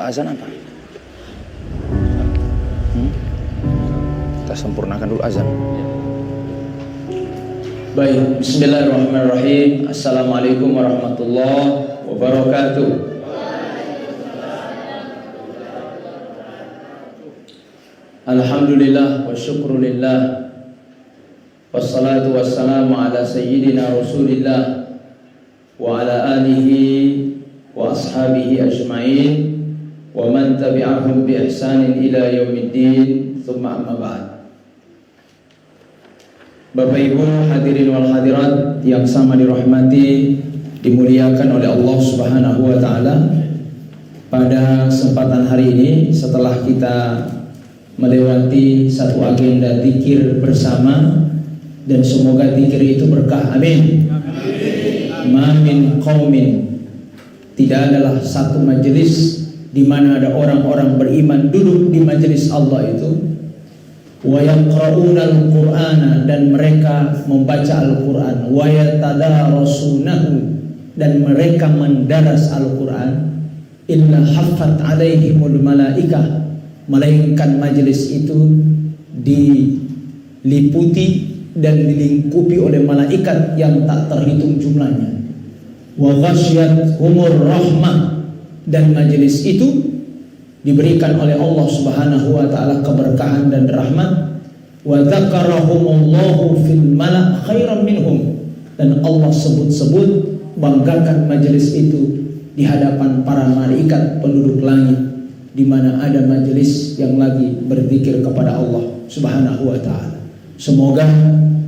azan apa? Kita sempurnakan dulu azan. Baik, bismillahirrahmanirrahim. Assalamualaikum warahmatullahi wabarakatuh. Alhamdulillah wa syukrulillah, wassalatu wassalamu ala sayyidina rasulillah wa ala alihi wa ashabihi ajma'in wa man tabi'ahum bi ihsanin ila yaumiddin, thumma amma ba'd. Bapak Ibu hadirin wal hadirat yang sama dirahmati, dimuliakan oleh Allah Subhanahu wa taala. Pada kesempatan hari ini, setelah kita melewati satu agenda zikir bersama, dan semoga zikir itu berkah, amin. Ma min qaumin, tidak adalah satu majelis di mana ada orang-orang beriman duduk di majelis Allah itu, wa yaqra'una al-Qur'ana, dan mereka membaca Al-Qur'an, wa yatadarasunahu, dan mereka mendaras Al-Qur'an, illa haffat alaihimul malaikah, melainkan majelis itu diliputi dan dilingkupi oleh malaikat yang tak terhitung jumlahnya. Wa ghasyiyat humur rahmah, dan majelis itu diberikan oleh Allah Subhanahu wa taala keberkahan dan rahmat. Wa dzakarahumullahu fil mala' khairan minhum, dan Allah sebut-sebut, banggakan majelis itu di hadapan para malaikat penduduk langit, di mana ada majelis yang lagi berzikir kepada Allah Subhanahu wa taala. Semoga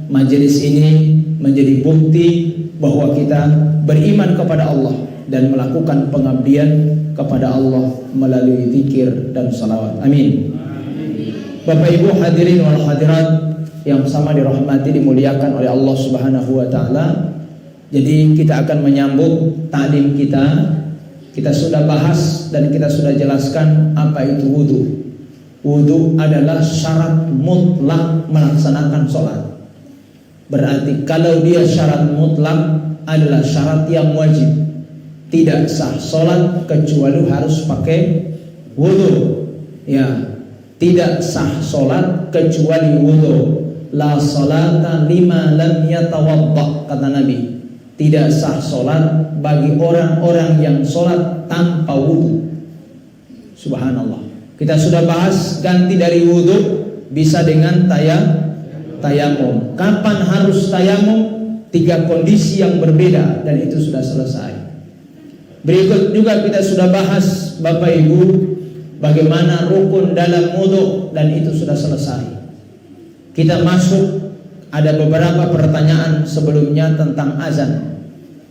majelis ini menjadi bukti bahwa kita beriman kepada Allah dan melakukan pengabdian kepada Allah melalui zikir dan salawat. Amin. Bapak Ibu hadirin wal hadirat yang sama dirahmati, dimuliakan oleh Allah Subhanahu wa taala. Jadi kita akan menyambung taklim kita. Kita sudah bahas dan kita sudah jelaskan apa itu wudu. Wudu adalah syarat mutlak melaksanakan sholat. Berarti kalau dia syarat mutlak adalah syarat yang wajib. Tidak sah sholat kecuali harus pakai wudu. Ya, tidak sah sholat kecuali wudu. La sholata lima lam yatawadda, kata Nabi. Tidak sah sholat bagi orang-orang yang sholat tanpa wudu. Subhanallah. Kita sudah bahas ganti dari wudu bisa dengan tayamum. Kapan harus tayamum? 3 kondisi yang berbeda, dan itu sudah selesai. Berikut juga kita sudah bahas Bapak Ibu bagaimana rukun dalam wudu, dan itu sudah selesai. Kita masuk, ada beberapa pertanyaan sebelumnya tentang azan,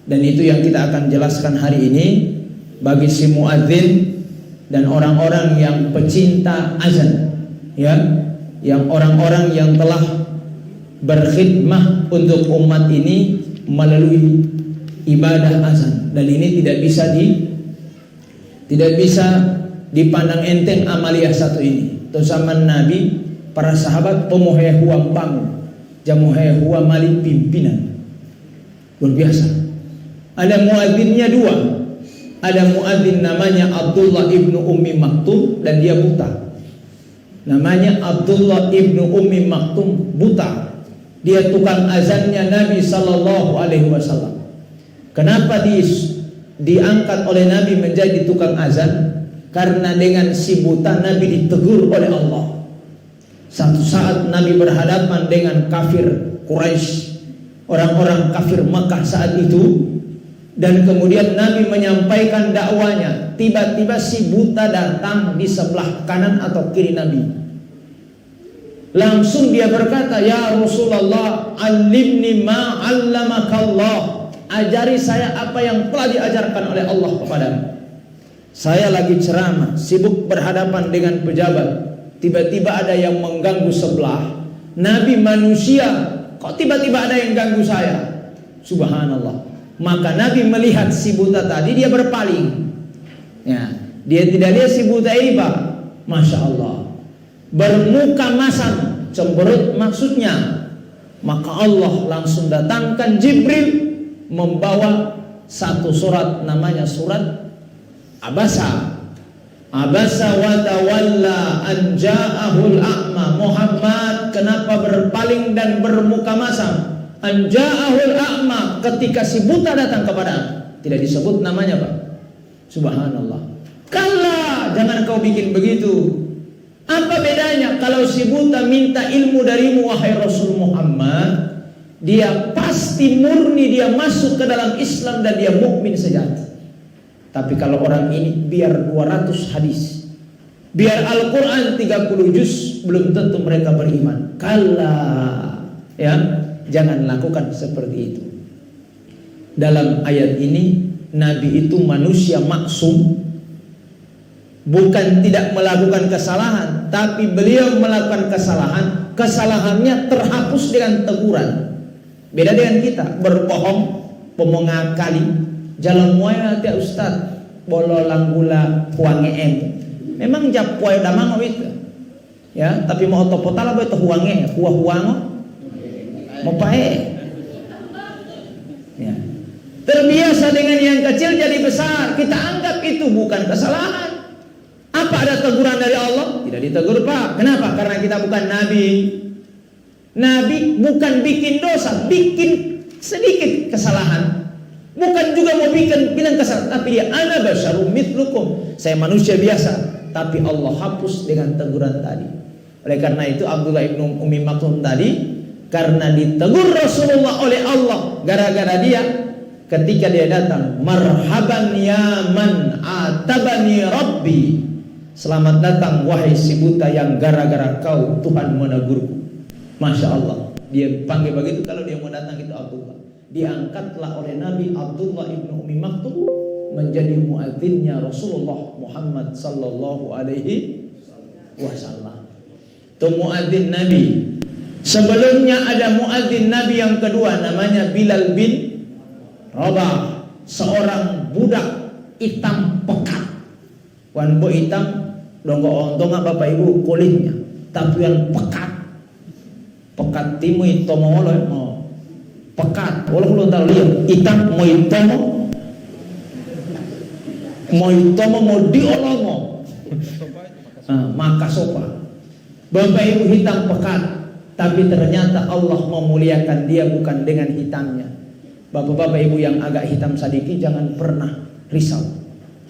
dan itu yang kita akan jelaskan hari ini bagi si muadzin dan orang-orang yang pecinta azan, ya, yang orang-orang yang telah berkhidmah untuk umat ini melalui ibadah azan. Dan ini tidak bisa dipandang enteng amaliyah satu ini. Itu zaman Nabi, para sahabat pemoheh huam pangu, jamoheh huam mali pimpinan. Luar biasa. Ada muadzinnya 2. Ada muadzin namanya Abdullah ibnu Ummi Maktum, dan dia buta. Namanya Abdullah ibnu Ummi Maktum, buta. Dia tukang azannya Nabi sallallahu alaihi wasallam. Kenapa diangkat oleh Nabi menjadi tukang azan? Karena dengan si buta Nabi ditegur oleh Allah. Satu saat Nabi berhadapan dengan kafir Quraisy, orang-orang kafir Makkah saat itu, dan kemudian Nabi menyampaikan dakwanya. Tiba-tiba si buta datang di sebelah kanan atau kiri Nabi. Langsung dia berkata, "Ya Rasulullah, alimni ma 'allamakallah." Ajari saya apa yang telah diajarkan oleh Allah kepadamu. Saya lagi ceramah, sibuk berhadapan dengan pejabat. Tiba-tiba ada yang mengganggu sebelah. Nabi manusia, kok tiba-tiba ada yang ganggu saya? Subhanallah. Maka Nabi melihat si buta tadi, dia berpaling. Ya, dia tidak lihat si buta ini, Pak. Masya Allah. Bermuka masam, cemberut maksudnya. Maka Allah langsung datangkan Jibril membawa satu surat, namanya surat Abasa. Abasa wa tawalla an ja'ahul a'ma. Muhammad kenapa berpaling dan bermuka masam? An ja'ahul a'ma, ketika si buta datang kepada. Tidak disebut namanya, Pak. Subhanallah. Kalla, jangan kau bikin begitu. Apa bedanya kalau si buta minta ilmu darimu wahai Rasul Muhammad? Dia pasti murni, dia masuk ke dalam Islam dan dia mukmin sejati. Tapi kalau orang ini biar 200 hadis, biar Al-Quran 30 juz, belum tentu mereka beriman. Kalla, ya, jangan lakukan seperti itu. Dalam ayat ini, Nabi itu manusia maksum, bukan tidak melakukan kesalahan, tapi beliau melakukan kesalahan, kesalahannya terhapus dengan teguran. Beda dengan kita, berbohong, pemengakali, jalan muaya tia ustad, bolo langgula huange em. Memang jap puai damang itu, ya. Tapi mau otopotala boy to huange, huango, mau pae. Ya. Terbiasa dengan yang kecil jadi besar, kita anggap itu bukan kesalahan. Apa ada teguran dari Allah? Tidak ditegur, Pak. Kenapa? Karena kita bukan nabi. Nabi bukan bikin dosa, bikin sedikit kesalahan. Bukan juga mau bilang kesalahan, tapi dia ana basyarum mithlukum. Saya manusia biasa, tapi Allah hapus dengan teguran tadi. Oleh karena itu Abdullah ibnu Ummi Maktum tadi, karena ditegur Rasulullah oleh Allah, gara-gara dia ketika dia datang, marhaban ya man atabani rabbi. Selamat datang wahai si buta yang gara-gara kau Tuhan menegurku. Masya Allah, dia panggil begitu kalau dia mau datang itu Abdullah. Diangkatlah oleh Nabi Abdullah ibnu Ummi Maktum menjadi muadzinnya Rasulullah Muhammad sallallahu alaihi wasallam. Itu muadzin Nabi. Sebelumnya ada muadzin Nabi yang kedua, namanya Bilal bin Rabah, seorang budak hitam pekat. Wan bo hitam donggo ontong Bapak Ibu kulitnya, tapi yang pekat. Pekat timu itu mau pekat, walau tahu lihat hitam mau mau diolongo, maka sopa. Bapak Ibu hitam pekat, tapi ternyata Allah memuliakan dia bukan dengan hitamnya. Bapak-bapak Ibu yang agak hitam sedikit jangan pernah risau.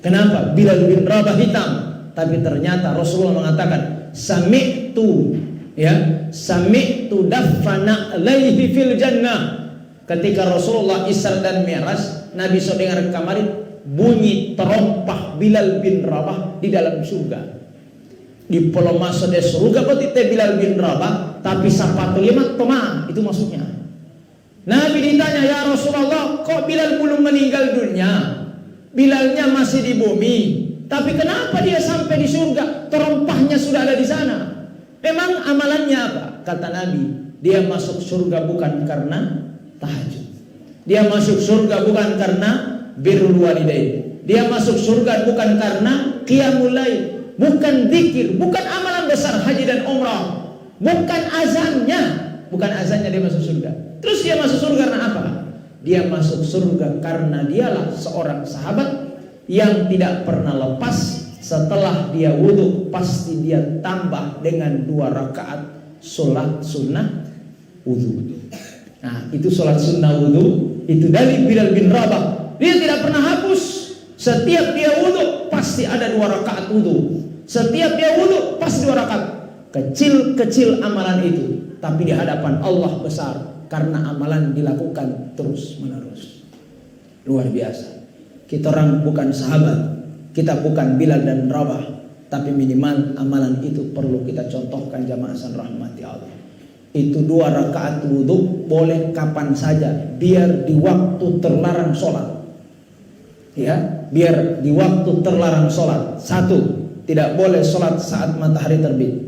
Kenapa? Bilal bin Rabah hitam, tapi ternyata Rasulullah mengatakan sami'tu, ya, sami'tu dafana alaihi fil jannah. Ketika Rasulullah Isra dan Mi'raj, Nabi so dengar kemarin bunyi terompah Bilal bin Rabah di dalam surga. Di pulau masuk di surga berarti Bilal bin Rabah, tapi sapatu lima toma itu maksudnya. Nabi ditanya, ya Rasulullah, kok Bilal belum meninggal dunia? Bilalnya masih di bumi, tapi kenapa dia sampai di surga? Terompahnya sudah ada di sana. Memang amalannya apa? Kata Nabi, dia masuk surga bukan karena tahajud. Dia masuk surga bukan karena birrul walidain. Dia masuk surga bukan karena qiyamul lail, bukan zikir, bukan amalan besar haji dan umrah, bukan azannya, dia masuk surga. Terus dia masuk surga karena apa? Dia masuk surga karena dialah seorang sahabat yang tidak pernah lepas setelah dia wudhu pasti dia tambah dengan 2 rakaat sholat sunnah wudhu. Nah, itu sholat sunnah wudhu itu dari Bilal bin Rabah. Dia tidak pernah hapus. Setiap dia wudhu pasti ada 2 rakaat wudhu. Setiap dia wudhu pasti 2 rakaat. Kecil-kecil amalan itu, tapi di hadapan Allah besar karena amalan dilakukan terus menerus. Luar biasa. Kita orang bukan sahabat, kita bukan Bilal dan Rabah, tapi minimal amalan itu perlu kita contohkan jamaah rahmati Allah. Itu 2 rakaat wudhu boleh kapan saja, biar di waktu terlarang sholat. Ya, biar di waktu terlarang sholat. 1, tidak boleh sholat saat matahari terbit.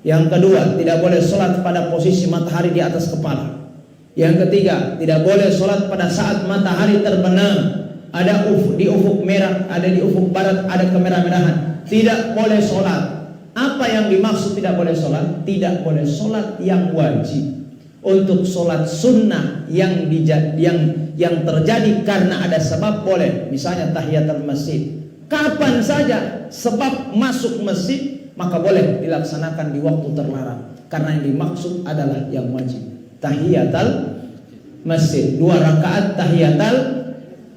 Yang kedua, tidak boleh sholat pada posisi matahari di atas kepala. Yang ketiga, tidak boleh sholat pada saat matahari terbenam. Ada di ufuk merah, ada di ufuk barat, ada kemerah-merahan. Tidak boleh sholat. Apa yang dimaksud tidak boleh sholat? Tidak boleh sholat yang wajib. Untuk sholat sunnah yang terjadi karena ada sebab boleh. Misalnya tahiyatul masjid, kapan saja, sebab masuk masjid maka boleh dilaksanakan di waktu terlarang. Karena yang dimaksud adalah yang wajib, tahiyatul masjid, 2 rakaat tahiyatul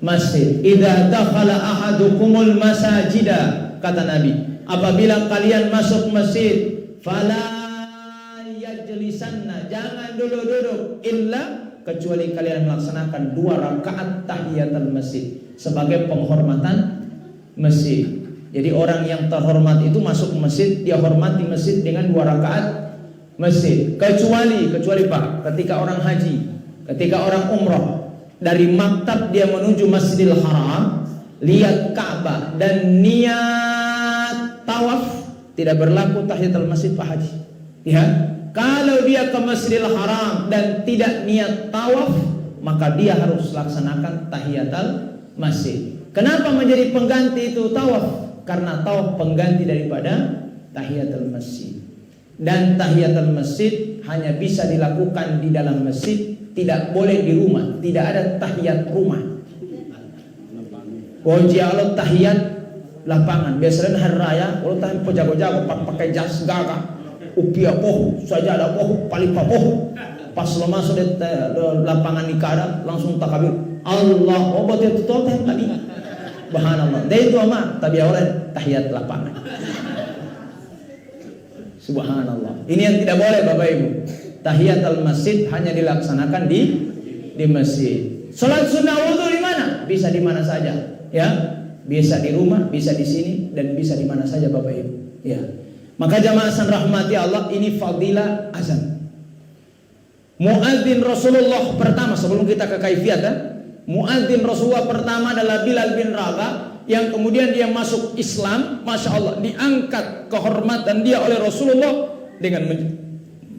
masjid. Idza dakhala ahadukumul masajida, kata Nabi, apabila kalian masuk masjid, fala yajlisanna, jangan duduk illa kecuali kalian melaksanakan 2 rakaat tahiyatul masjid sebagai penghormatan masjid. Jadi orang yang terhormat itu masuk masjid, dia hormati masjid dengan 2 rakaat masjid. Kecuali Pak, ketika orang haji, ketika orang umrah, dari maktab dia menuju Masjidil Haram, lihat Ka'bah dan niat tawaf, tidak berlaku tahiyatul masjid Pak Haji. Ya, kalau dia ke Masjidil Haram dan tidak niat tawaf, maka dia harus laksanakan tahiyatul masjid. Kenapa menjadi pengganti itu tawaf? Karena tawaf pengganti daripada tahiyatul masjid. Dan tahiyatul masjid hanya bisa dilakukan di dalam masjid, tidak boleh di rumah. Tidak ada tahiyat rumah. Wajib tahiyat lapangan. Biasanya hari raya kalau tahun jago-jago pakai jas gagah, upia poh, sajadah poh, palipa poh. Pas lo masuk di lapangan nikah langsung takbir. Allah, obat itu teh tadi. Subhanallah. Dia itu ama tapi awalnya tahiyat lapangan. Subhanallah. Ini yang tidak boleh Bapak Ibu. Tahiyatul masjid hanya dilaksanakan di masjid. Salat sunnah wudu di mana? Bisa di mana saja, ya. Bisa di rumah, bisa di sini, dan bisa di mana saja Bapak Ibu. Ya. Maka jamaah san rahmati Allah, ini fadilah azan. Muadzin Rasulullah pertama, sebelum kita ke kaifiat, muadzin Rasulullah pertama adalah Bilal bin Rabah, yang kemudian dia masuk Islam, masya Allah, diangkat kehormatan dia oleh Rasulullah dengan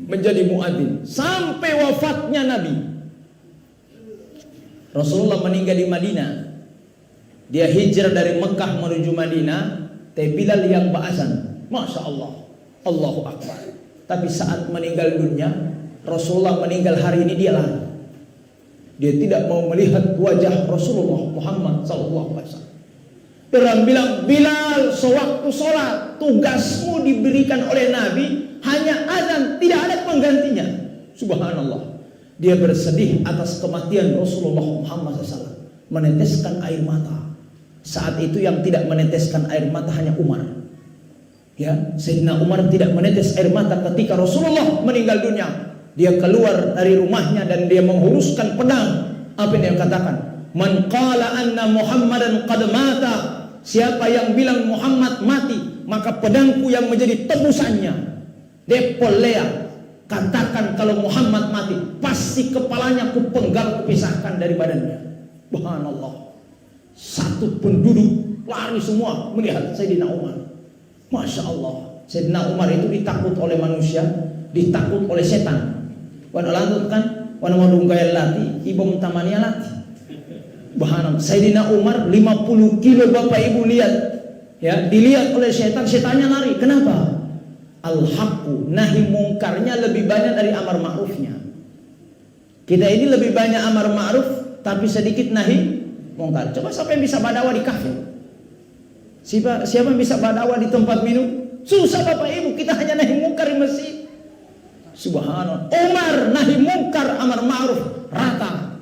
menjadi muadzin sampai wafatnya Nabi. Rasulullah meninggal di Madinah, dia hijrah dari Mekah menuju Madinah, Bilal yang ba'azan, masya Allah, Allahu Akbar. Tapi saat meninggal dunia, Rasulullah meninggal hari ini dia lari. Dia tidak mau melihat wajah Rasulullah Muhammad SAW. Dan bilang, Bilal, sewaktu sholat, tugasmu diberikan oleh Nabi hanya azan, tidak ada penggantinya. Subhanallah. Dia bersedih atas kematian Rasulullah Muhammad SAW, meneteskan air mata. Saat itu yang tidak meneteskan air mata hanya Umar. Ya, Sayyidina Umar tidak menetes air mata ketika Rasulullah meninggal dunia. Dia keluar dari rumahnya dan dia menghunuskan pedang. Apa yang dia katakan? Man qala anna Muhammadan qad mata. Siapa yang bilang Muhammad mati, maka pedangku yang menjadi tebusannya. Depolea, katakan kalau Muhammad mati, pasti kepalanya ku penggal, kupisahkan dari badannya. Subhanallah. Satu penduduk lari semua melihat Sayyidina Umar. Masya Allah. Sayyidina Umar itu ditakut oleh manusia, ditakut oleh setan. Wana lanjut kan, wana madunggaya lati, ibom tamania lati. Subhanallah. Sayyidina Umar 50 kilo Bapak Ibu lihat, ya, dilihat oleh setan, setannya lari. Kenapa? Al-haqqu, nahi mungkarnya lebih banyak dari amar ma'rufnya. Kita ini lebih banyak amar ma'ruf tapi sedikit nahi mungkar. Coba siapa yang bisa badawa di kafe? Siapa yang bisa badawa di tempat minum? Susah Bapak Ibu, kita hanya nahi mungkar di masjid. Subhanallah. Umar nahi mungkar amar ma'ruf rata.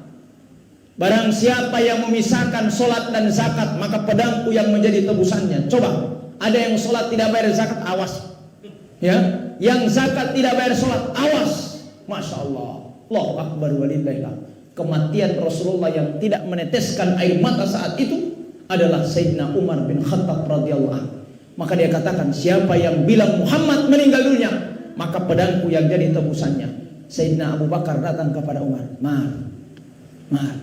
Barang siapa yang memisahkan solat dan zakat, maka pedangku yang menjadi tebusannya. Coba, ada yang solat tidak bayar zakat, awas. Ya, yang zakat tidak bayar solat, awas. Masya Allah. Allahu Akbar walillahillah. Kematian Rasulullah yang tidak meneteskan air mata saat itu adalah Sayyidina Umar bin Khattab radhiyallahu anhu. Maka dia katakan, siapa yang bilang Muhammad meninggal dunia, maka pedangku yang jadi tebusannya. Sayyidina Abu Bakar datang kepada Umar, Mar,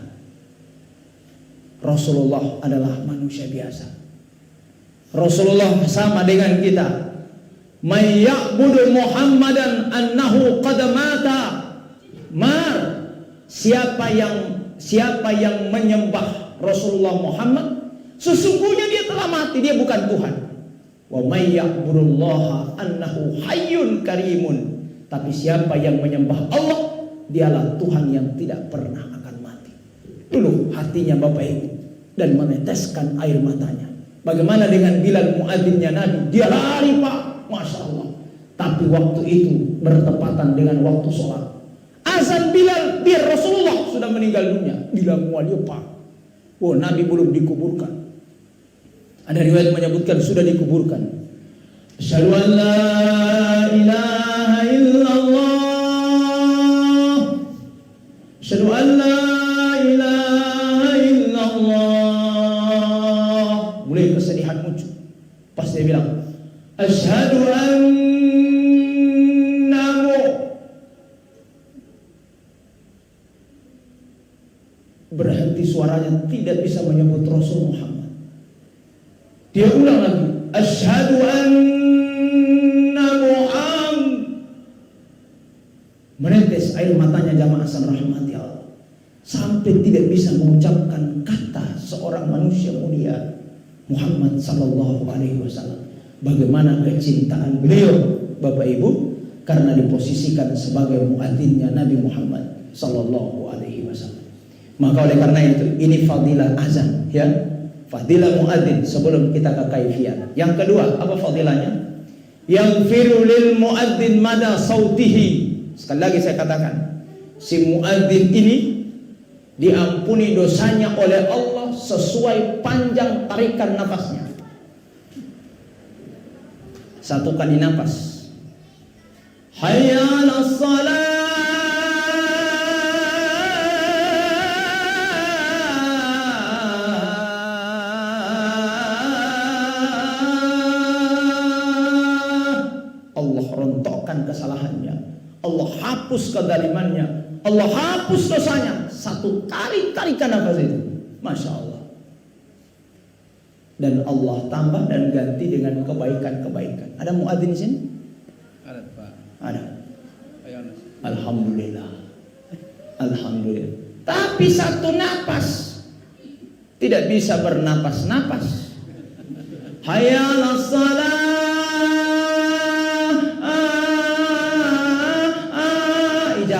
Rasulullah adalah manusia biasa. Rasulullah sama dengan kita. May ya'budu Muhammadan annahu qad mata. Mar, siapa yang menyembah Rasulullah Muhammad, sesungguhnya dia telah mati, dia bukan Tuhan. Wa may ya'budullaha annahu hayyun karimun. Tapi siapa yang menyembah Allah, dialah Tuhan yang tidak pernah akan mati. Dulu hatinya Bapak Ibu dan meneteskan air matanya. Bagaimana dengan Bilal muadzinnya Nabi? Dia lari Pak, Masya Allah. Tapi waktu itu bertepatan dengan waktu sholat. Azan Bilal, biar Rasulullah sudah meninggal dunia. Bilal muadz Pak. Oh, Nabi belum dikuburkan. Ada riwayat menyebutkan sudah dikuburkan. Asyhadu an la ilaha illallah. Asyhadu an la ilaha illallah. Mulai kesedihan muncul. Pas dia bilang, asyhadu berhenti suaranya, tidak bisa menyebut Rasul Muhammad. Dia ulang lagi, asyhadu anna Muhammad. Menetes air matanya jamaah san rahmati Allah, sampai tidak bisa mengucapkan kata seorang manusia mulia Muhammad sallallahu alaihi wasallam. Bagaimana kecintaan beliau Bapak Ibu, karena diposisikan sebagai muadzinnya Nabi Muhammad sallallahu alaihi wasallam. Maka oleh karena itu, ini fadilah azan, ya, fadilah muadzin. Sebelum kita ke kaifiyat, yang kedua apa fadilahnya? Yang firulil muadzin mada sautihi. Sekali lagi saya katakan, si muadzin ini diampuni dosanya oleh Allah sesuai panjang tarikan nafasnya. Satu kali nafas, hayya 'alas shalah. Kesalahannya, Allah hapus kezalimannya, Allah hapus dosanya. Satu kali tarikan nafas itu, Masya Allah. Dan Allah tambah dan ganti dengan kebaikan-kebaikan. Ada muadzin di sini? Ada Pak. Ada. Ayo. Alhamdulillah. Alhamdulillah. Tapi satu nafas tidak bisa bernapas-napas. Hayya 'alas shalah.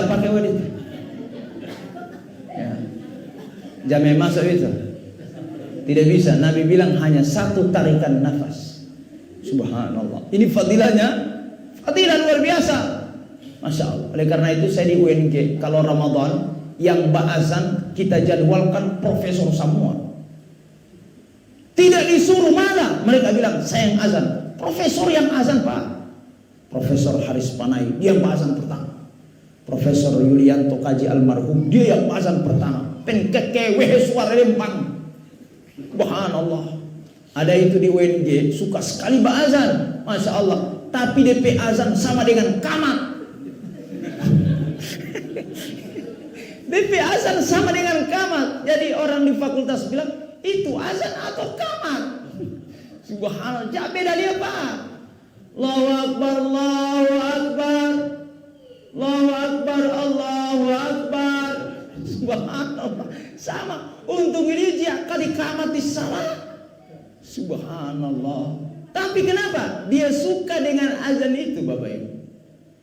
Pakai wadid ya. Jamai masuk itu tidak bisa. Nabi bilang hanya satu tarikan nafas. Subhanallah. Ini fadilahnya, fadilah luar biasa, Masya Allah. Oleh karena itu saya di UNG kalau Ramadan yang ba'azan kita jadwalkan profesor semua. Tidak disuruh malah. Mereka bilang saya yang azan. Profesor yang azan Pak. Profesor Haris Panay, dia yang ba'azan pertama. Profesor Yulianto Kaji almarhum, dia yang azan pertama. Penkekewe suara lempang. Subhanallah. Ada itu di UNG, suka sekali ba'azan, Masya Allah. Tapi DP azan sama dengan kamat. DP azan sama dengan kamat. Jadi orang di fakultas bilang, itu azan atau kamat? Subhanallah, jangan beda dia Pak. Allahu Akbar, Allahu Akbar, Allahu Akbar, Allahu Akbar. Subhanallah. Sama. Untung ini dia kali kamat di salah. Subhanallah. Tapi kenapa? Dia suka dengan azan itu Bapak Ibu.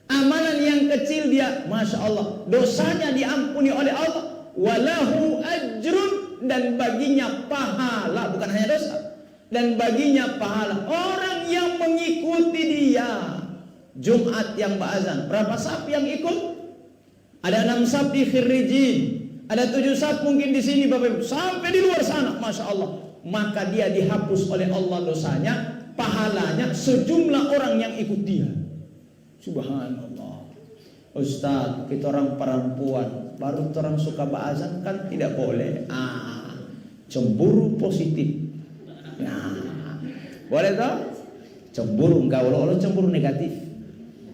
Amalan yang kecil dia, Masya Allah, dosanya diampuni oleh Allah. Walahu ajrun, dan baginya pahala. Bukan hanya dosa, dan baginya pahala. Orang yang mengikuti dia Jumat yang ba'azan, berapa saf yang ikut? Ada 6 saf di Khirrijin, ada 7 saf mungkin di sini Bapak Ibu, sampai di luar sana, Masya Allah. Maka dia dihapus oleh Allah dosanya, pahalanya sejumlah orang yang ikut dia. Subhanallah. Ustaz, kita orang perempuan, baru orang suka ba'azan kan tidak boleh. Cemburu positif. Nah, boleh tak? Cemburu, enggak Allah cemburu negatif.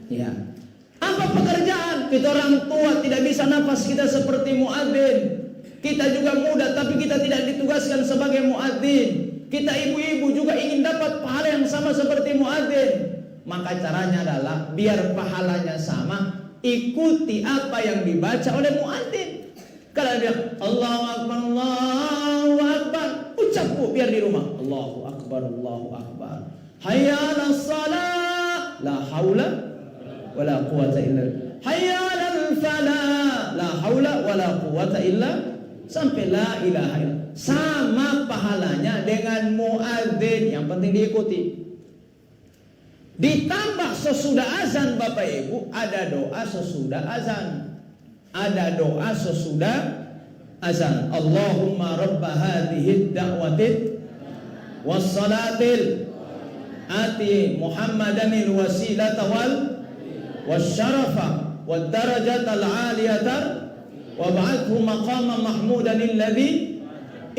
Ya. Apa pekerjaan? Kita orang tua tidak bisa nafas kita seperti muadzin. Kita juga muda tapi kita tidak ditugaskan sebagai muadzin. Kita ibu-ibu juga ingin dapat pahala yang sama seperti muadzin. Maka caranya adalah biar pahalanya sama, ikuti apa yang dibaca oleh muadzin. Kalau dia Allahu Akbar, Allahu Akbar, ucap biar di rumah Allahu Akbar, Allahu Akbar. Hayya 'alas shalah, la haula wala quwata illa billah. Hayya 'alal falah, la haula wala quwata illa, sampai la ilaha illallah. sama pahalanya dengan muadzin, yang penting diikuti. Ditambah sesudah azan Bapak Ibu, ada doa sesudah azan. Ada doa sesudah azan. Allahumma rabba hadhihi da'watit wassalatil ati Muhammadanil wasilata wal wasyarafa wad darajatal aliyata wa ba'athu maqama mahmudan alladhi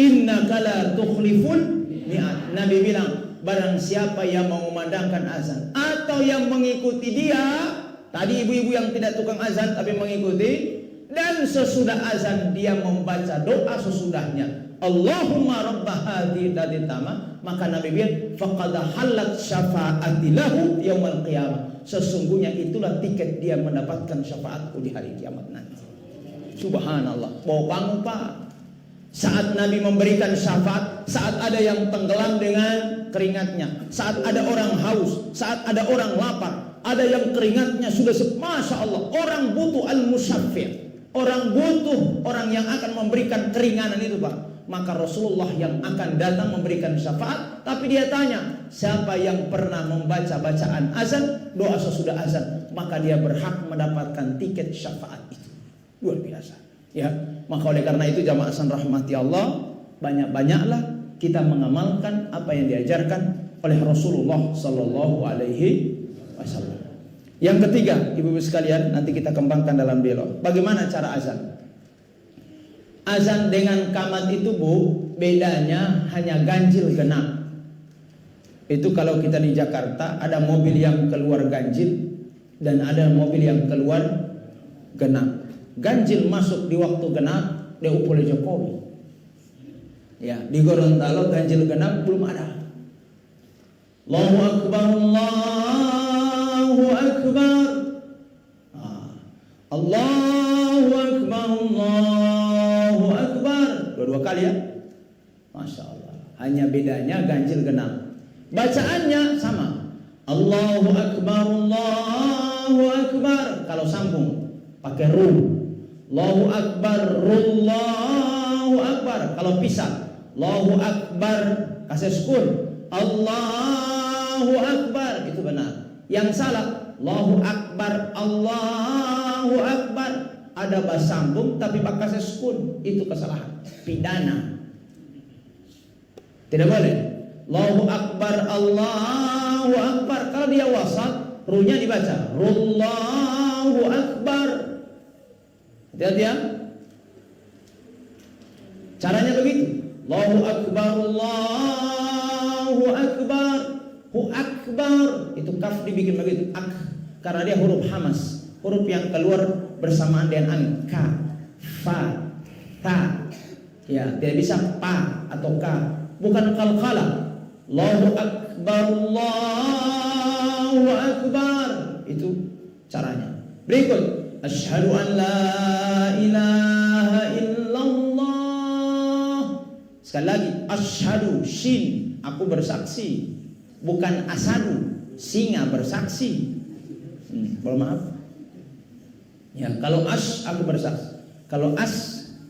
innaka la tukhliful mi'ad. Nabi bilang, barang siapa yang mengumandangkan azan atau yang mengikuti dia, tadi ibu-ibu yang tidak tukang azan tapi mengikuti, dan sesudah azan dia membaca doa sesudahnya, Allahumma rabba hadhihi tama, maka Nabi bilang faqad halat syafa'ati lahu yaumil qiyamah. Sesungguhnya itulah tiket dia mendapatkan syafaatku di hari kiamat nanti. Subhanallah. Bawa bangun Pak. Saat Nabi memberikan syafaat, saat ada yang tenggelam dengan keringatnya, saat ada orang haus, saat ada orang lapar, ada yang keringatnya sudah Masya Allah, orang butuh al-musyafir. Orang butuh orang yang akan memberikan keringanan itu Pak. Maka Rasulullah yang akan datang memberikan syafaat. Tapi dia tanya, siapa yang pernah membaca bacaan azan, doa sesudah azan, maka dia berhak mendapatkan tiket syafaat itu. Luar biasa ya. Maka oleh karena itu jamaah san rahmati Allah, banyak-banyaklah kita mengamalkan apa yang diajarkan oleh Rasulullah Sallallahu Alaihi Wasallam. Yang ketiga, ibu-ibu sekalian, nanti kita kembangkan dalam dialog. Bagaimana cara azan? Azan dengan qamat itu Bu, bedanya hanya ganjil genap. Itu kalau kita di Jakarta ada mobil yang keluar ganjil dan ada mobil yang keluar genap. Ganjil masuk di waktu genap, diukur oleh Jokowi. Ya, di Gorontalo ganjil genap belum ada. Allahu Akbar, Allahu Akbar. Allahu Akbar, Allahu Akbar. Dua-dua kali ya. Masya Allah. Hanya bedanya ganjil genap. Bacaannya sama. Allahu Akbar, Allahu Akbar. Kalau sambung pakai ru. Allahu Akbar, Allahu Akbar. Kalau pisah, Allahu Akbar kasih sukun. Allahu Akbar, itu benar. Yang salah, Allahu Akbar, Allahu Akbar. Ada bas sambung tapi pakai sukun, itu kesalahan, pidana. Tidak boleh. Allahu Akbar, Allahu Akbar. Kalau dia wasat, runya dibaca Allahu Akbar. Hati-hati ya. Caranya begitu. Allahu Akbar, Allahu Akbar. Hu Akbar. Itu kaf dibikin begitu. Ak. Karena dia huruf hamas. Huruf yang keluar bersamaan dengan angin. Ka, fa, ta. Ya, tidak bisa pa atau ka. Bukan qalqalah. Allahu Akbar, Allahu Akbar. Itu caranya. Berikut. Asyhadu an la ilaha illallah. Sekali lagi, asyhadu, shin, aku bersaksi. Bukan asadu, singa bersaksi. Boleh maaf. Ya, kalau aku bersaksi. Kalau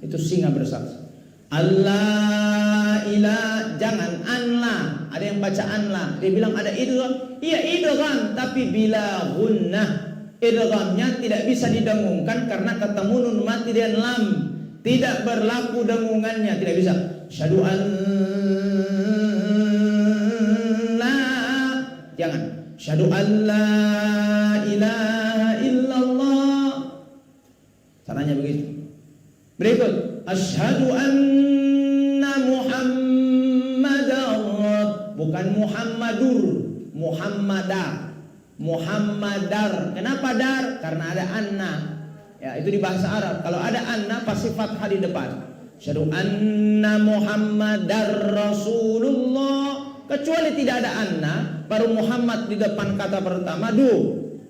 itu singa bersaksi. Allah ilah, jangan anla. Ada yang baca anla, dia bilang ada idgham. Iya idgham, tapi bila gunnah. Idghamnya tidak bisa didengungkan karena ketemu nun mati dan lam. Tidak berlaku dengungannya, tidak bisa. Asyhadu an la, jangan. Asyhadu an la ilaha illallah. Caranya begitu. Berikut, asyhadu anna Muhammadar, bukan Muhammadur, Muhammadar. Muhammadar. Kenapa dar? Karena ada anna. Ya, itu di bahasa Arab. Kalau ada anna pasti fathah di depan. Asyhadu anna Muhammadar Rasulullah. Kecuali tidak ada anna, baru Muhammad di depan kata pertama,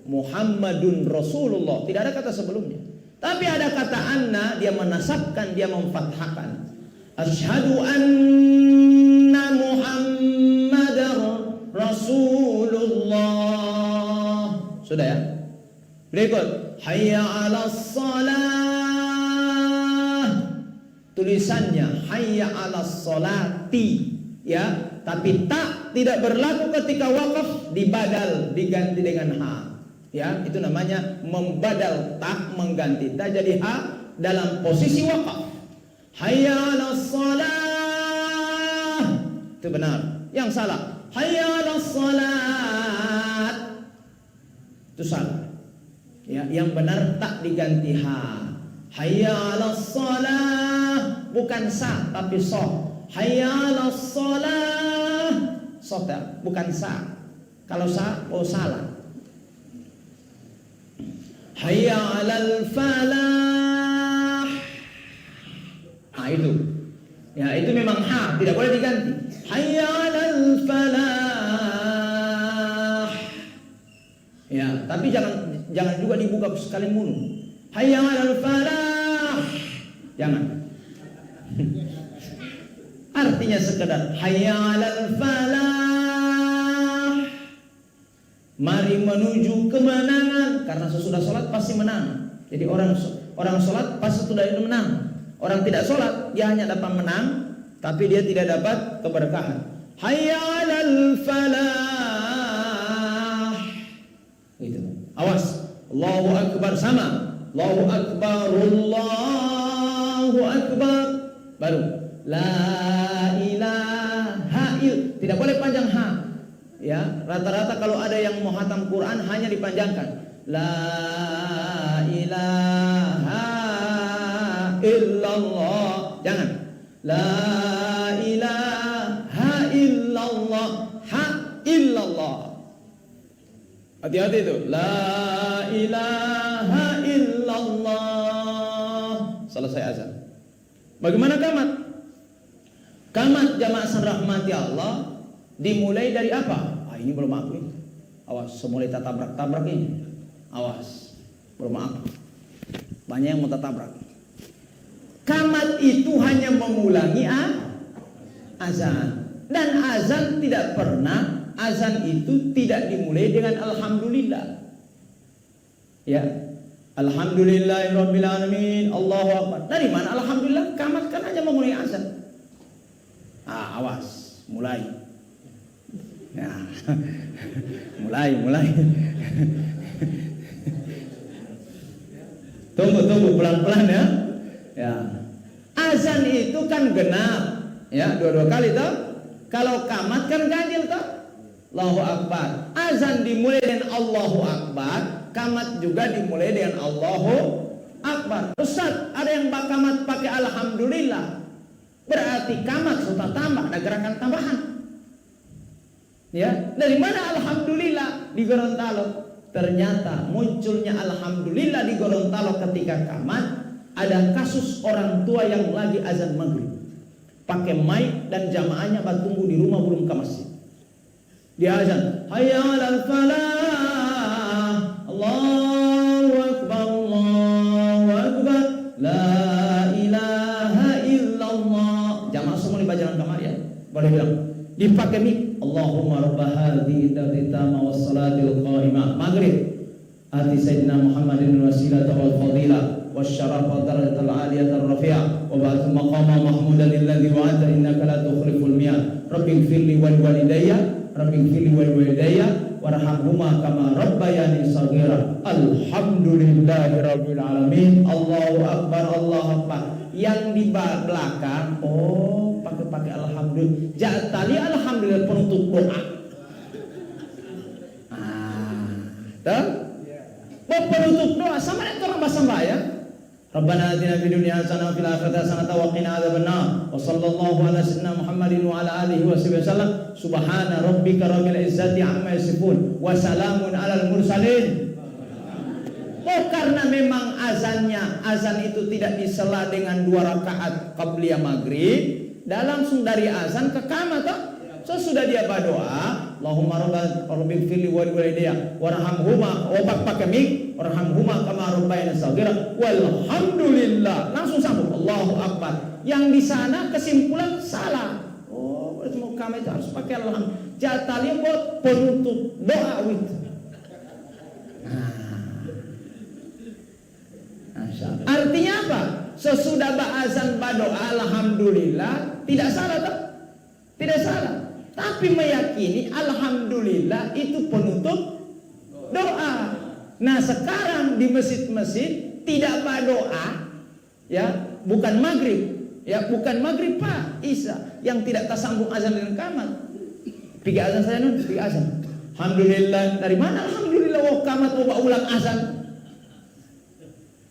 Muhammadun Rasulullah. Tidak ada kata sebelumnya. Tapi ada kata anna, dia menasabkan, dia memfathahkan. Asyhadu anna Muhammadar Rasulullah. Sudah ya. Berikut, hayya 'alas shalah. tulisannya hayya 'alas sholati, ya, tapi ta tidak berlaku ketika wakaf, dibadal, diganti dengan ha. Ya, itu namanya membadal ta, mengganti ta jadi ha dalam posisi wakaf. Hayya 'alas shalah, itu benar. Yang salah, hayya 'alas salat, itu salah. Ya, yang benar tak diganti ha. Hayya 'alas shalah, bukan sa tapi so. Hayya 'alas shalah, so bukan sa. Kalau sa, oh salah. Hayya 'alal falah, nah itu. Ya, itu memang ha, tidak boleh diganti. Hayya 'alal falah. Ya, tapi jangan juga dibuka sekali mulu. Hayya 'alal falah. Jangan. Artinya sekedar hayya 'alal falah. Mari menuju kemenangan, karena sesudah sholat pasti menang. Jadi orang sholat pasti sudah menang. Orang tidak sholat dia hanya dapat menang, tapi dia tidak dapat keberkahan. Hayya 'alal falah. Gitu. Awas. Allahu akbar sama. Allahu akbar, Allahu akbar. Baru la ilaha il. Tidak boleh panjang ha. Ya, rata-rata kalau ada yang mau hatam Quran hanya dipanjangkan. La ilaha illallah. Jangan. La ilaha illallah. Ha illallah. Hati-hati itu. La ilaha illallah. Selesai azan. Bagaimana kamat? Kamat jamaah rahmati Allah dimulai dari apa? Ah, ini belum aku ini. Awas, semulai tabrak-tabrak ini. Awas, belum aku. Banyak yang mau tabrak. Kamat itu hanya mengulangi azan. Dan azan tidak pernah, azan itu tidak dimulai dengan alhamdulillah. Ya, alhamdulillahirabbil alamin, Allahu akbar. Dari mana alhamdulillah? Kamat kan hanya mengulangi azan. Ah, awas, mulai. Ya. mulai. Tunggu pelan-pelan ya. Ya. Azan itu kan genap, ya, dua kali toh. Kalau kamat kan ganjil toh. Allahu akbar. Azan dimulai dengan Allahu akbar, kamat juga dimulai dengan Allahu akbar. Ustaz, ada yang kamat pakai alhamdulillah. Berarti kamat sudah tambah, ada gerakan tambahan. Ya, dari mana alhamdulillah di Gorontalo? Ternyata munculnya alhamdulillah di Gorontalo ketika kamat, ada kasus orang tua yang lagi azan maghrib, pakai mic dan jamaahnya tunggu di rumah belum ke masjid. Dia azan, hayya 'alal falah, Allahu akbar, Allahu akbar, la ilaha illallah. Jamaah semua dibaca dalam kamar ya. Boleh bilang. Dipakai mic, Allahumma rabb hadhihi at-tamma was-salatil qa'imah. Maghrib. Ati sayyidina Muhammadin wasilata wal fadilah wasyaraf wa darajatal aliyah ar-rafi'ah wa ba'athu maqama mahmudan alladhi wa'ata innaka la tukhliful mi'ad. Rabbi ighfirli wal walidayya, Rabbi ighfirli wal walidayya warhamhuma kama rabbayani shaghira. Alhamdulillahi rabbil alamin. Allahu akbar, Allahu akbar. Yang di belakang, oh, pakai alhamdulillah. Tadi alhamdulillah penutup doa. Tahu? Penutup doa sama dengan orang bahasa ya. Rabbana atina fid dunya hasanah wa fil akhirati hasanah wa qina adzabannar. Wa sallallahu ala sayyidina Muhammadin wa ala alihi wasallam. Subhana rabbika rabbil izzati amma yasifun wa salamun alal mursalin. Oh, karena memang azan itu tidak disela dengan 2 rakaat qabliyah maghrib, dan langsung dari azan ke qamat toh. Sesudah dia berdoa, Allahumma rabbighfirli wa walidayya warhamhuma, pakai mic, warhamhuma kama rabbayani shaghira, walhamdulillah. Langsung sambung Allahu akbar. Yang di sana kesimpulan salah. Oh, berarti mau qamat itu harus pakai alhamdulillah. Jatali buat penutup doa itu. Artinya apa? sesudah ba'azan berdoa alhamdulillah tidak salah tak? Tidak salah. Tapi meyakini alhamdulillah itu penutup doa. Nah sekarang di masjid-masjid tidak berdoa, ya bukan maghrib, ya bukan maghrib Pak, Isya yang tidak tersambung azan dengan qamat. Tiga azan saya non, tiga azan. Alhamdulillah, dari mana alhamdulillah wah qamat wah ulang azan.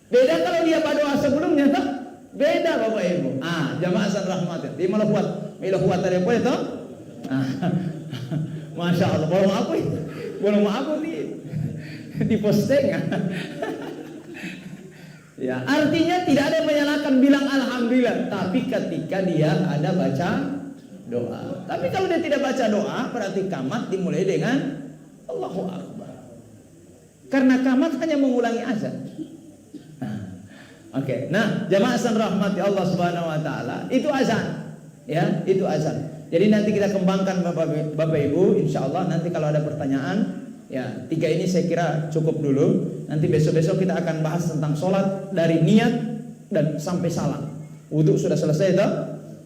Beda kalau dia berdoa sebelumnya tak? Beda Bapak Ibu. Jamaah azan rahmatin. Di malah buat tadi apa itu? Masya Allah, bolong apa nih di posting. Ya, artinya tidak ada yang menyalahkan bilang alhamdulillah, tapi ketika dia ada baca doa. Tapi kalau dia tidak baca doa, berarti qamat dimulai dengan Allahu Akbar. Karena qamat hanya mengulangi azan. Oke. Nah, jamaah azan rahmati Allah Subhanahu wa taala, itu azan. Ya, itu azan. Jadi nanti kita kembangkan Bapak Ibu, insya Allah nanti kalau ada pertanyaan, ya 3 ini saya kira cukup dulu. Nanti besok-besok kita akan bahas tentang sholat dari niat dan sampai salam. Wudhu sudah selesai toh?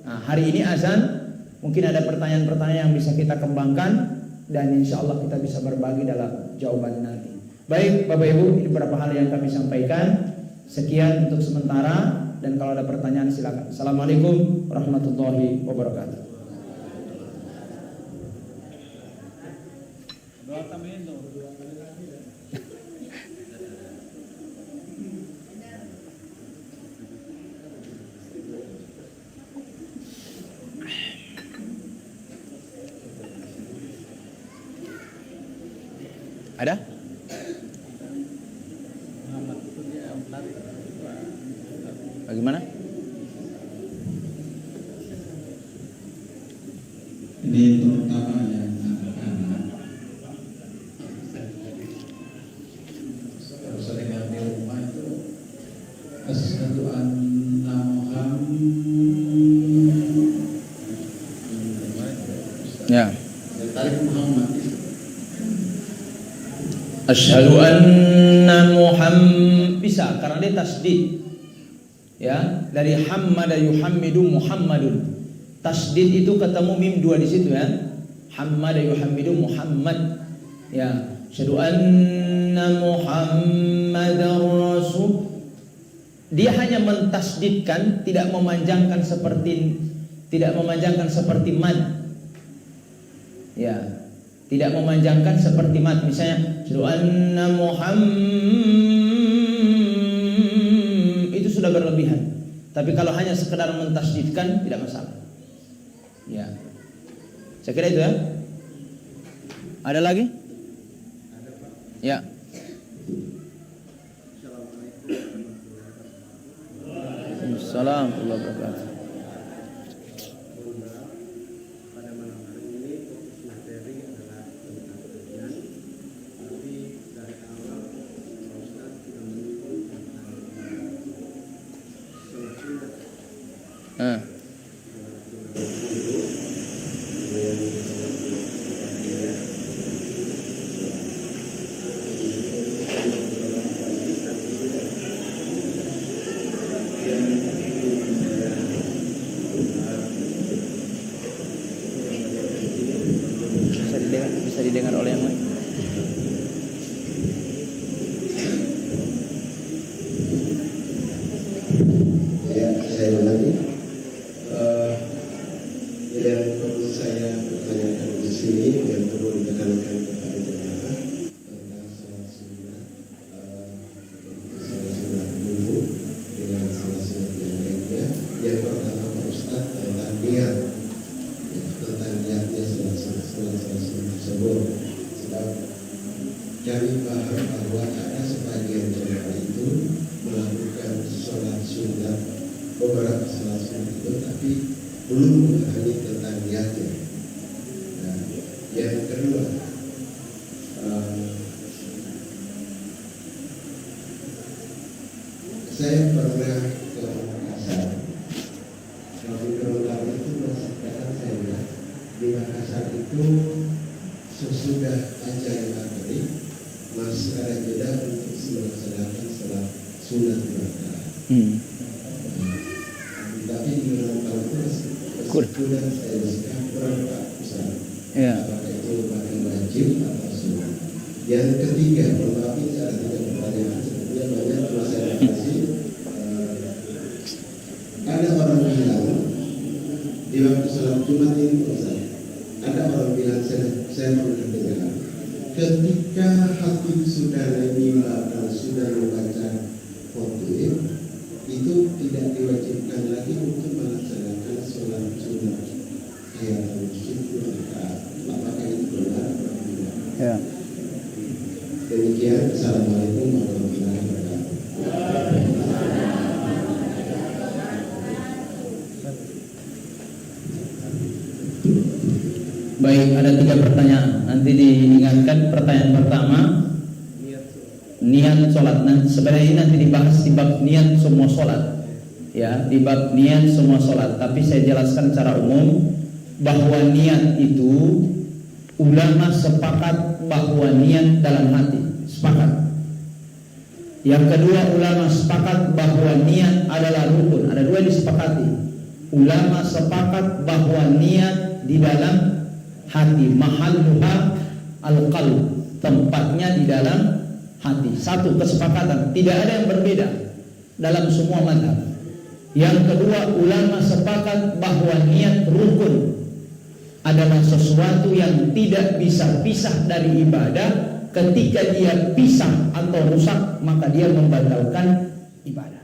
Nah, hari ini azan, mungkin ada pertanyaan-pertanyaan yang bisa kita kembangkan dan insya Allah kita bisa berbagi dalam jawaban nanti. Baik Bapak Ibu, ini beberapa hal yang kami sampaikan. Sekian untuk sementara, dan kalau ada pertanyaan silakan. Assalamualaikum warahmatullahi wabarakatuh. Ada? Bagaimana? Ini terutama yang anak-anak kalau sering di rumah itu asyhadu anna Ya. tarik Muhammad. Asyhadu anna Muhammad bisa karena dia tasdid. Ya, dari hammada yuhammidu Muhammadun. Tasdid itu ketemu mim 2 di situ ya. Hammada yuhammidu Muhammad. Ya, asyhadu anna Muhammadar Rasul. Dia hanya mentasdidkan, tidak memanjangkan seperti mad. Ya. Tidak memanjangkan seperti mad. Misalnya asyhadu anna Muhammad sudah berlebihan. Tapi kalau hanya sekedar mentasdidkan tidak masalah. Ya. Saya kira itu ya. Ada lagi? Ya. Assalamualaikum warahmatullahi wabarakatuh. Pada malam hari ini fokus materi adalah tentang ujian, tapi dari awal Pak Ustaz sudah menyinggung tentang sholat sunat. Bisa didengar oleh yang lain. Ya, saya ulangi. Yang perlu saya pertanyakan di sini, yang perlu ditekankan kepada jemaah tentang sholat sunat, sholat sunat dulu dengan sholat sunat yang lainnya. Yang pertama Pak Ustaz tentang niat, tentang niatnya sholat sunat tersebut. Sebab kami paham bahwa ada sebagian jemaah itu melakukan sholat sunat, beberapa sholat sunat itu, tapi belum memahami tentang niatnya. Nah, yang kedua, saya pernah ke Makassar. Kalau di Makassar itu masih kadang saya lihat di Makassar itu sesudah ajaran maghrib masih ada jeda untuk melaksanakan sholat sunat berjamaah. sudah saya jelaskan berapa besar. Ya. Apakah itu merupakan wajib atau sunnah. Yang ketiga, tetapi saya tidak pertanyaan sebenarnya banyak telah saya kasih. Ada orang bilang di waktu salat Jumat ini Ustaz, ada orang bilang saya pernah dengar ketika khatib sudah menimba dan sudah membaca khotib itu tidak diwajibkan lagi untuk melaksanakan sholat sunat ayat syukur rakaat. Apakah itu benar atau tidak? Ya. Demikian, Assalamualaikum warahmatullahi wabarakatuh. Baik, ada 3 pertanyaan. Nanti diingatkan pertanyaan pertama niat sholat. Nah, sebenarnya ini nanti dibahas di bab niat semua sholat. Ya, di bab niat semua sholat. Tapi saya jelaskan secara umum bahwa niat itu ulama sepakat bahwa niat dalam hati. Sepakat. Yang kedua, ulama sepakat bahwa niat adalah rukun. Ada 2 disepakati. Ulama sepakat bahwa niat di dalam hati, mahalluha al-qalb, tempatnya di dalam hati. Satu kesepakatan, tidak ada yang berbeda dalam semua mazhab. Yang kedua, ulama sepakat bahwa niat rukun adalah sesuatu yang tidak bisa pisah dari ibadah. Ketika dia pisah atau rusak, maka dia membatalkan ibadah.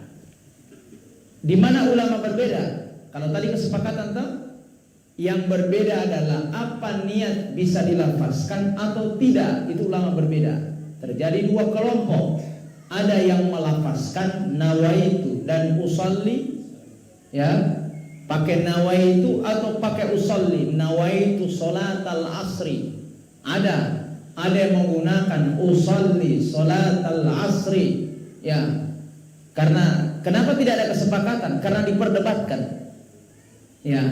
Di mana ulama berbeda? Kalau tadi kesepakatan tuh, yang berbeda adalah apa niat bisa dilafazkan atau tidak. Itu ulama berbeda. Terjadi 2 kelompok. Ada yang melafazkan nawaitu dan usalli, ya, pakai nawaitu atau pakai usalli. Nawaitu salatal asri. Ada yang menggunakan usalli salatal asri, ya. Karena kenapa tidak ada kesepakatan? Karena diperdebatkan. Ya,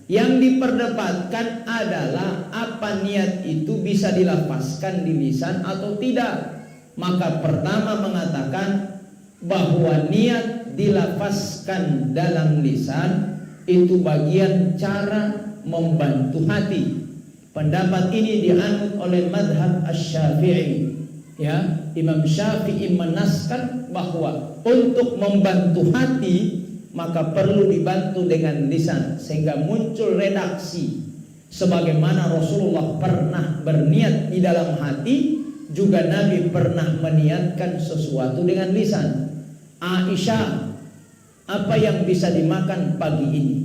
yang diperdebatkan adalah apa niat itu bisa dilafazkan di lisan atau tidak. Maka pertama mengatakan bahwa niat dilafazkan dalam lisan itu bagian cara membantu hati. Pendapat ini dianut oleh madhab Asy-Syafi'i. Ya, Imam Syafi'i menaskan bahwa untuk membantu hati maka perlu dibantu dengan lisan sehingga muncul redaksi sebagaimana Rasulullah pernah berniat di dalam hati, juga Nabi pernah meniatkan sesuatu dengan lisan. Aisyah, apa yang bisa dimakan pagi ini?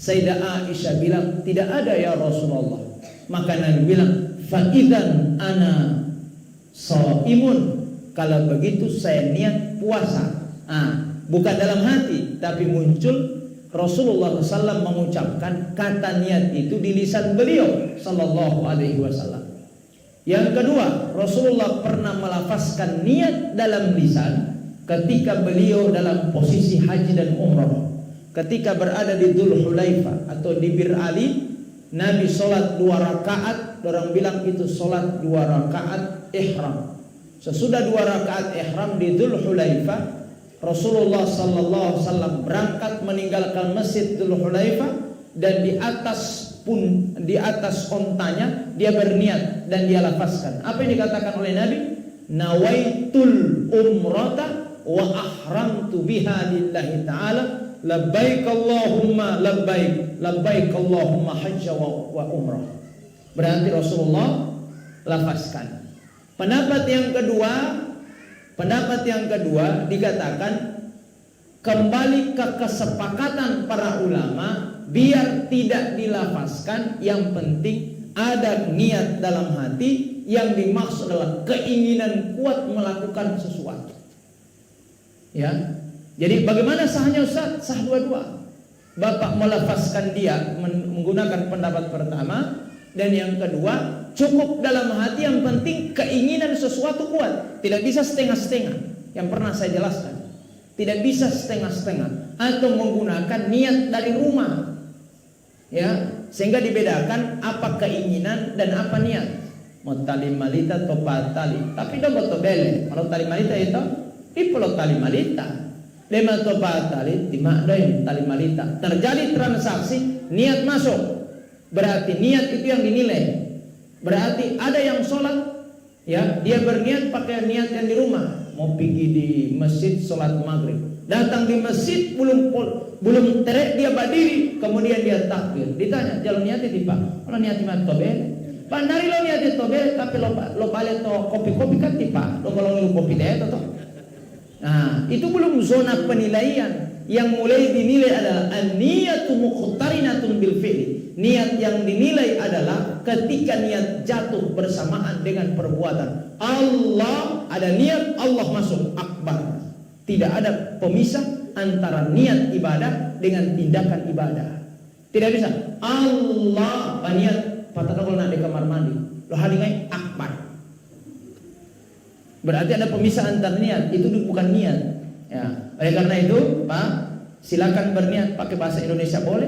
Sayyidah Aisyah bilang, tidak ada ya Rasulullah. Maka Nabi bilang, fa idzan ana shaimun, kalau begitu saya niat puasa. Bukan dalam hati, tapi muncul Rasulullah SAW mengucapkan kata niat itu di lisan beliau Sallallahu Alaihi Wasallam. Yang kedua, Rasulullah pernah melafazkan niat dalam lisan ketika beliau dalam posisi haji dan umrah. Ketika berada di Dzul Hulaifah atau di Bir Ali, Nabi sholat 2 rakaat. Orang bilang itu sholat 2 rakaat ihram. Sesudah 2 rakaat ihram di Dzul Hulaifah, Rasulullah sallallahu alaihi wasallam berangkat meninggalkan Masjid Dzul Hulaifah dan di atas ontanya dia berniat dan dia lafazkan. Apa yang dikatakan oleh Nabi? Nawaitul umrata wa ahramtu biha lillahi ta'ala labbaik Allahumma labbaik labbaik Allahumma hajja wa umrah. Berarti Rasulullah lafazkan. Pendapat yang kedua dikatakan kembali ke kesepakatan para ulama, biar tidak dilafazkan, yang penting ada niat dalam hati. Yang dimaksud adalah keinginan kuat melakukan sesuatu. Ya, jadi bagaimana sahnya Ustaz? Sah dua-dua. Bapak melafazkan dia menggunakan pendapat pertama, dan yang kedua cukup dalam hati, yang penting keinginan sesuatu kuat. Tidak bisa setengah-setengah. Yang pernah saya jelaskan, tidak bisa setengah-setengah atau menggunakan niat dari rumah. Ya, sehingga dibedakan apa keinginan dan apa niat. Motali malita atau patali. Tapi do boto bele. Kalau tali malita itu ipolo tali malita. Lema to patali dimakdoin tali malita. Terjadi transaksi niat masuk, berarti niat itu yang dinilai. Berarti ada yang sholat, ya, dia berniat pakai niat yang di rumah, mau pergi di masjid sholat maghrib, datang di masjid belum terek dia berdiri, kemudian dia takbir, ditanya jalan niatnya di pak, kalau niat iman tobe, pak dari lo niat tobe, tapi lo balik to kopi kan tipa, lo kalau lu kopi deh to. Nah, itu belum zona penilaian. Yang mulai dinilai adalah an-niyatu muqtarinatun bil fi'li. Niat yang dinilai adalah ketika niat jatuh bersamaan dengan perbuatan. Allah ada niat, Allah masuk akbar. Tidak ada pemisah antara niat ibadah dengan tindakan ibadah. Tidak bisa. Allah niat patah kalau nak di kamar mandi, lo halingai akbar. Berarti ada pemisah antara niat, itu bukan niat. Ya, oleh karena itu, Pak, silakan berniat pakai bahasa Indonesia boleh,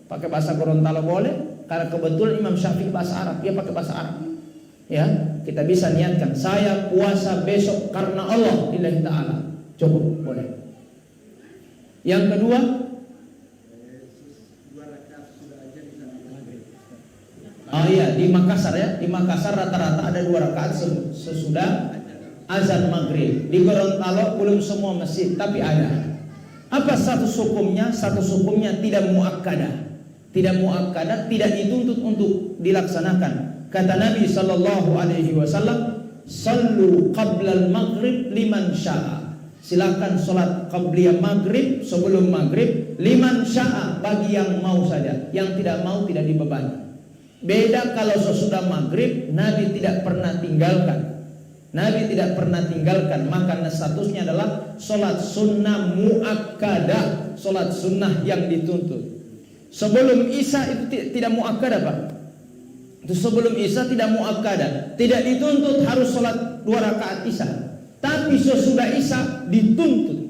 pakai bahasa Gorontalo boleh, karena kebetulan Imam Syafi'i bahasa Arab, dia pakai bahasa Arab. Ya, kita bisa niatkan saya puasa besok karena Allah lillahi ta'ala. Cukup, boleh. Yang kedua, 2 rakaat sudah aja di sana maghrib. oh iya, di Makassar ya, di Makassar rata-rata ada 2 rakaat sesudah azan maghrib. Di Gorontalo belum semua masjid, tapi ada. Apa status hukumnya? Status hukumnya tidak muakkadah. Tidak muakkadah, tidak dituntut untuk dilaksanakan. Kata Nabi sallallahu alaihi wasallam, "Sallu qablal maghrib liman syaa." Silakan salat qabliyah maghrib sebelum maghrib liman syaa, bagi yang mau saja. Yang tidak mau tidak dibebani. Beda kalau sesudah maghrib, Nabi tidak pernah tinggalkan. Nabi tidak pernah tinggalkan, maka statusnya adalah sholat sunnah muakkadah, sholat sunnah yang dituntut. Sebelum Isya itu tidak muakkadah, Pak. Itu sebelum Isya tidak muakkadah, tidak dituntut harus sholat 2 rakaat Isya. Tapi sesudah Isya dituntut.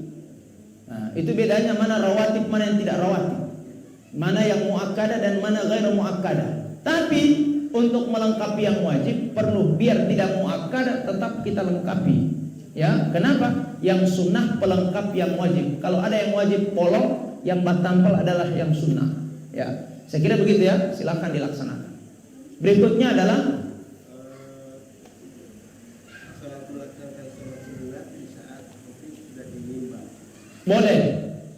Nah, itu bedanya mana rawatib, mana yang tidak rawatib, mana yang muakkadah dan mana ghairu muakkadah. Tapi untuk melengkapi yang wajib perlu, biar tidak muakkadah tetap kita lengkapi. Ya, kenapa? Yang sunnah pelengkap yang wajib. Kalau ada yang wajib polong, yang batampal adalah yang sunnah. Ya, saya kira begitu ya. Silakan dilaksanakan. Berikutnya adalah Salat melaksanakan salat sunat di saat kopi sudah dinimbang. boleh,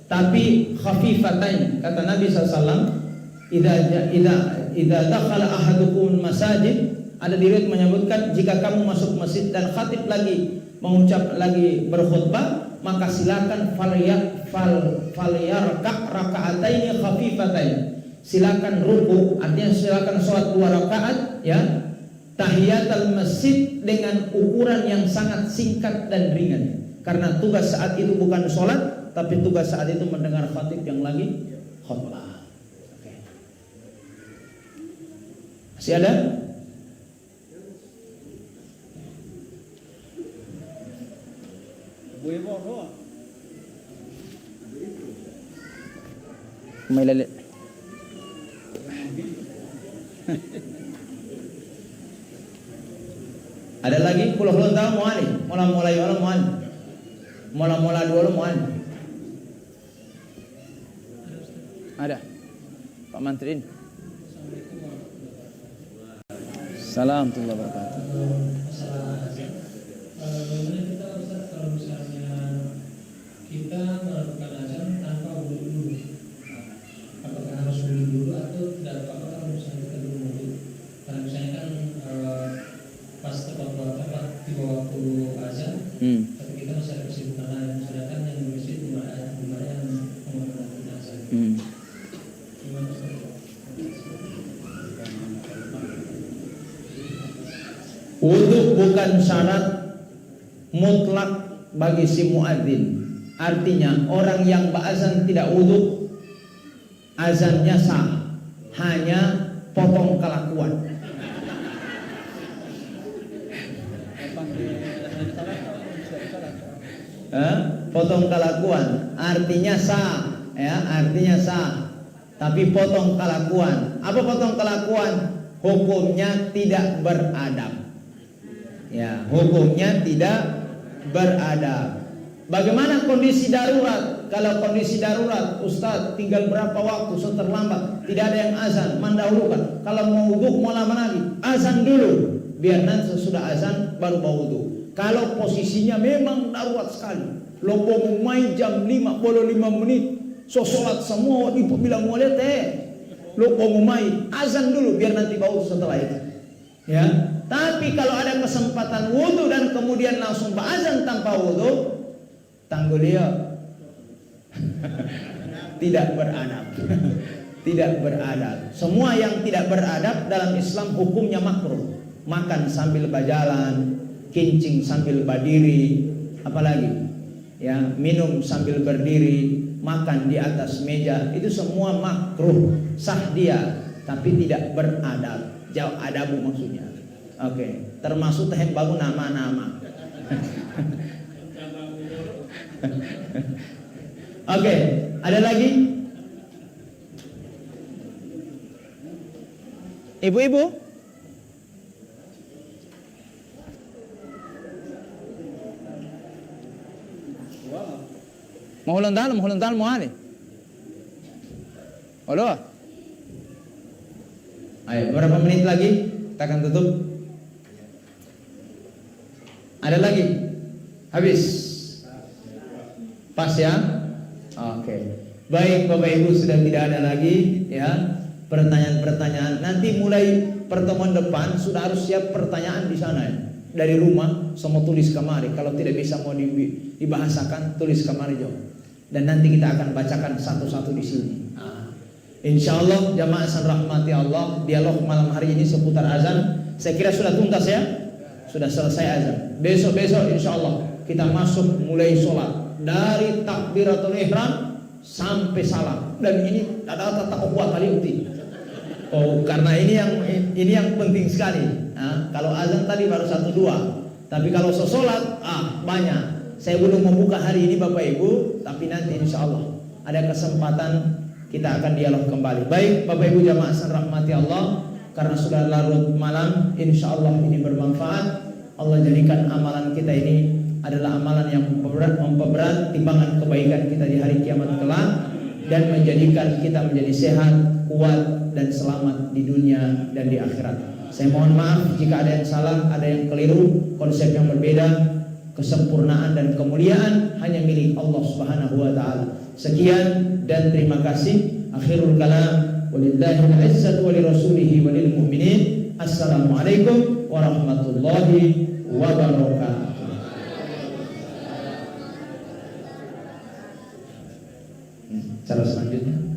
tapi khafifatain. Kata Nabi SAW, idza dakhala ahadukum masajid, ada riwayat menyebutkan jika kamu masuk masjid dan khatib lagi mengucap lagi berkhutbah, maka silakan falyarka raka'ataini khafifatain. Silakan ruku, artinya silakan sholat 2 rakaat ya, tahiyatul masjid dengan ukuran yang sangat singkat dan ringan. Karena tugas saat itu bukan sholat, tapi tugas saat itu mendengar khatib yang lagi khutbah. Masih ada? May lalit. Ada lagi? Puluh tahun mau ani? Mulai orang mau ani? Mula dua mau ani? Ada? Pak Mantriin. Assalamualaikum warahmatullahi wabarakatuh. Kita Ustaz, kalau misalnya kita melakukan azan tanpa wudu dulu, apakah harus wudu dulu atau tidak? Apakah kalau misalnya kita dulu wudu? Karena misalnya kan pas tepat tiba waktu azan, tapi kita masih ada kesibukan lain. Sedangkan yang di masjid lumayan menggunakan azan. Gimana Ustaz? Wudu bukan syarat mutlak bagi si muadzin. Artinya orang yang berazan tidak wudu, azannya sah, hanya potong kelakuan. Potong kelakuan artinya sah, ya, artinya sah. Tapi potong kelakuan, apa potong kelakuan? Hukumnya tidak beradab. Ya, hukumnya tidak beradab. Bagaimana kondisi darurat? kalau kondisi darurat, Ustaz tinggal berapa waktu, terlambat, tidak ada yang azan, mendahulukan. Kalau mau wudhu mau lama lagi, azan dulu, biar nanti sesudah azan baru mau wudhu. Kalau posisinya memang darurat sekali, lo mau main jam 5 boleh 5 menit, so sholat semua, ibu bilang mau lihat lo mau main, azan dulu, biar nanti bau setelah itu. Ya, tapi kalau ada kesempatan wudhu dan kemudian langsung berazan tanpa wudhu, tanggul dia tidak beradab. Tidak beradab. Semua yang tidak beradab dalam Islam hukumnya makruh. Makan sambil berjalan, kencing sambil berdiri, apalagi ya, minum sambil berdiri, makan di atas meja, itu semua makruh. Sah dia, tapi tidak beradab. Jauh adabu maksudnya. Oke, termasuk teh bangun nama-nama. Oke, ada lagi? Ibu-ibu? Mau huluntal mau ali? Halo? Ayo, berapa menit lagi? Kita akan tutup. Ada lagi? Habis? Pas ya? Oke. Baik Bapak Ibu, sudah tidak ada lagi ya pertanyaan-pertanyaan. Nanti mulai pertemuan depan sudah harus siap pertanyaan di sana ya. Dari rumah semua tulis kemari. Kalau tidak bisa mau dibahasakan, tulis kemari jauh. Dan nanti kita akan bacakan satu-satu di sini. Insya Allah jamaah san rahmati Allah, dialog malam hari ini seputar azan saya kira sudah tuntas ya. Sudah selesai azan. Besok-besok insya Allah kita masuk mulai sholat dari takbiratul ihram sampai salam, dan ini ada tata kuat kali uti. Oh, karena ini yang penting sekali. Kalau azan tadi baru 1-2, tapi kalau sholat banyak. Saya belum membuka hari ini Bapak Ibu, tapi nanti insya Allah ada kesempatan kita akan dialog kembali. Baik Bapak Ibu jamaah san rahmati Allah, karena sudah larut malam, insya Allah ini bermanfaat. Allah jadikan amalan kita ini adalah amalan yang memperberat timbangan kebaikan kita di hari kiamat kelak, dan menjadikan kita menjadi sehat, kuat, dan selamat di dunia dan di akhirat. Saya mohon maaf jika ada yang salah, ada yang keliru, konsep yang berbeda. Kesempurnaan dan kemuliaan hanya milik Allah Subhanahu wa taala. Sekian dan terima kasih. Akhirul kalam, walillahil izzatu wa lirasulihi wa lil mu'minin. Assalamualaikum warahmatullahi wabarakatuh. Cara selanjutnya